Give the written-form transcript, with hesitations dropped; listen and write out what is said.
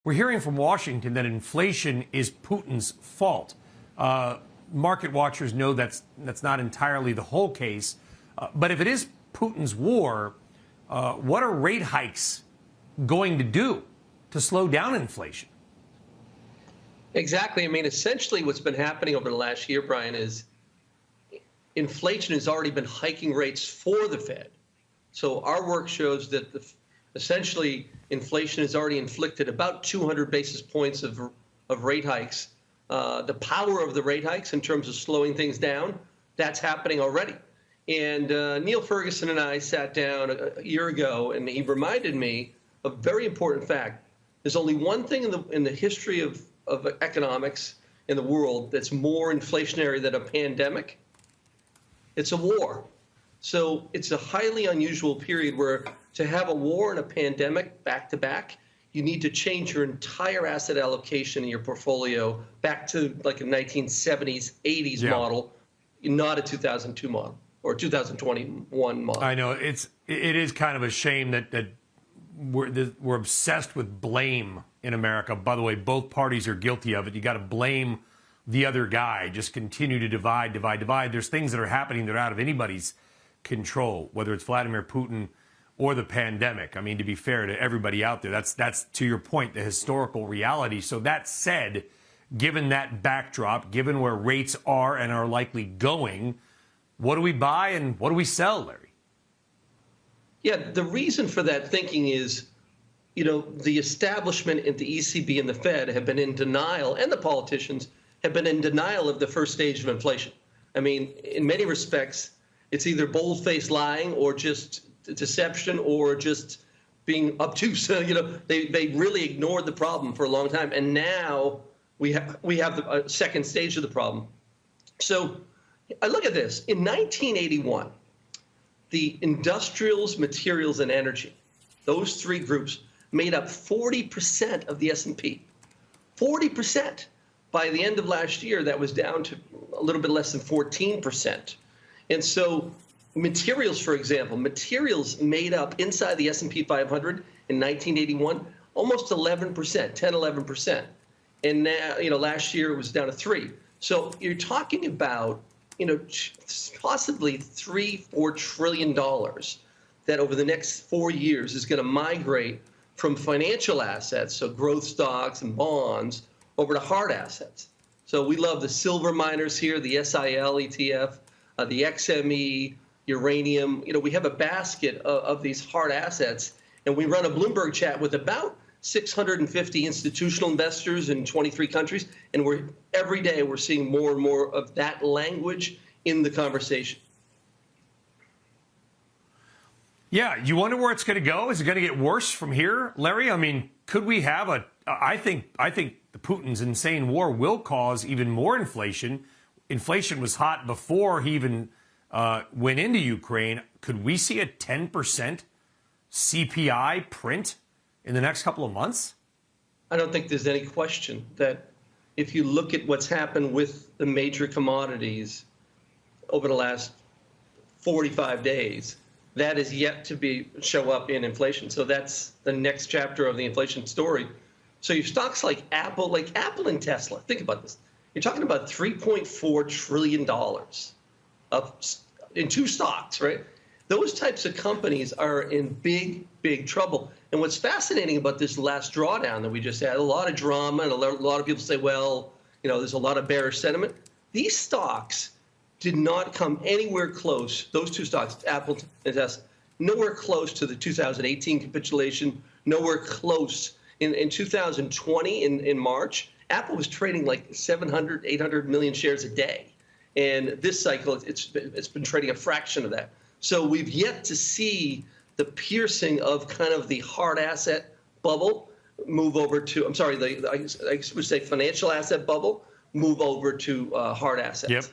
We're hearing from Washington that inflation is Putin's fault. Market watchers know that's not entirely the whole case. But if it is Putin's war, what are rate hikes going to do to slow down inflation? Exactly. I mean, essentially what's been happening over the last year, Brian, is inflation has already been hiking rates for the Fed. So our work shows that essentially inflation has already inflicted about 200 basis points of rate hikes. The power of the rate hikes in terms of slowing things down, that's happening already. And Neil Ferguson and I sat down a year ago, and he reminded me of a very important fact. There's only one thing in the history of economics in the world that's more inflationary than a pandemic. It's a war. So it's a highly unusual period where to have a war and a pandemic back to back, you need to change your entire asset allocation in your portfolio back to like a 1970s, 80s model, not a 2002 model or 2021 model. I know it is kind of a shame that we're obsessed with blame in America. By the way, both parties are guilty of it. You got to blame the other guy. Just continue to divide. There's things that are happening that are out of anybody's control, whether it's Vladimir Putin or the pandemic. I mean, to be fair to everybody out there, that's to your point, the historical reality. So that said, given that backdrop, given where rates are and are likely going, what do we buy and what do we sell, Larry? Yeah, the reason for that thinking is, the establishment at the ECB and the Fed have been in denial, and the politicians have been in denial of the first stage of inflation. I mean, in many respects, it's either bold-faced lying or just deception or just being obtuse. They really ignored the problem for a long time, and now we have the second stage of the problem. So I look at this. In 1981, the industrials, materials, and energy, those three groups made up 40% of the S&P. 40%. By the end of last year, that was down to a little bit less than 14%. And so materials, for example, materials made up inside the S&P 500 in 1981 almost 11%, 10, 11%. And now, last year it was down to 3. So you're talking about, possibly $3-4 trillion that over the next 4 years is going to migrate from financial assets, so growth stocks and bonds, over to hard assets. So we love the silver miners here, the SIL ETF, the XME, uranium. We have a basket of these hard assets, and we run a Bloomberg chat with about 650 institutional investors in 23 countries, and every day we're seeing more and more of that language in the conversation. Yeah, you wonder where it's going to go. Is it going to get worse from here, Larry? I mean, could we have I think the Putin's insane war will cause even more inflation. Inflation was hot before he even went into Ukraine. Could we see a 10% CPI print in the next couple of months? I don't think there's any question that if you look at what's happened with the major commodities over the last 45 days, that is yet to show up in inflation. So that's the next chapter of the inflation story. So your stocks like Apple and Tesla, think about this. You're talking about $3.4 trillion in two stocks, right? Those types of companies are in big, big trouble. And what's fascinating about this last drawdown that we just had, a lot of drama, and a lot of people say, well, there's a lot of bearish sentiment. These stocks did not come anywhere close, those two stocks, Apple and Tesla, nowhere close to the 2018 capitulation, nowhere close. In 2020, in March, Apple was trading like 700, 800 million shares a day. And this cycle, it's been trading a fraction of that. So we've yet to see the piercing of kind of the hard asset bubble move over to, I would say financial asset bubble, move over to hard assets. Yep.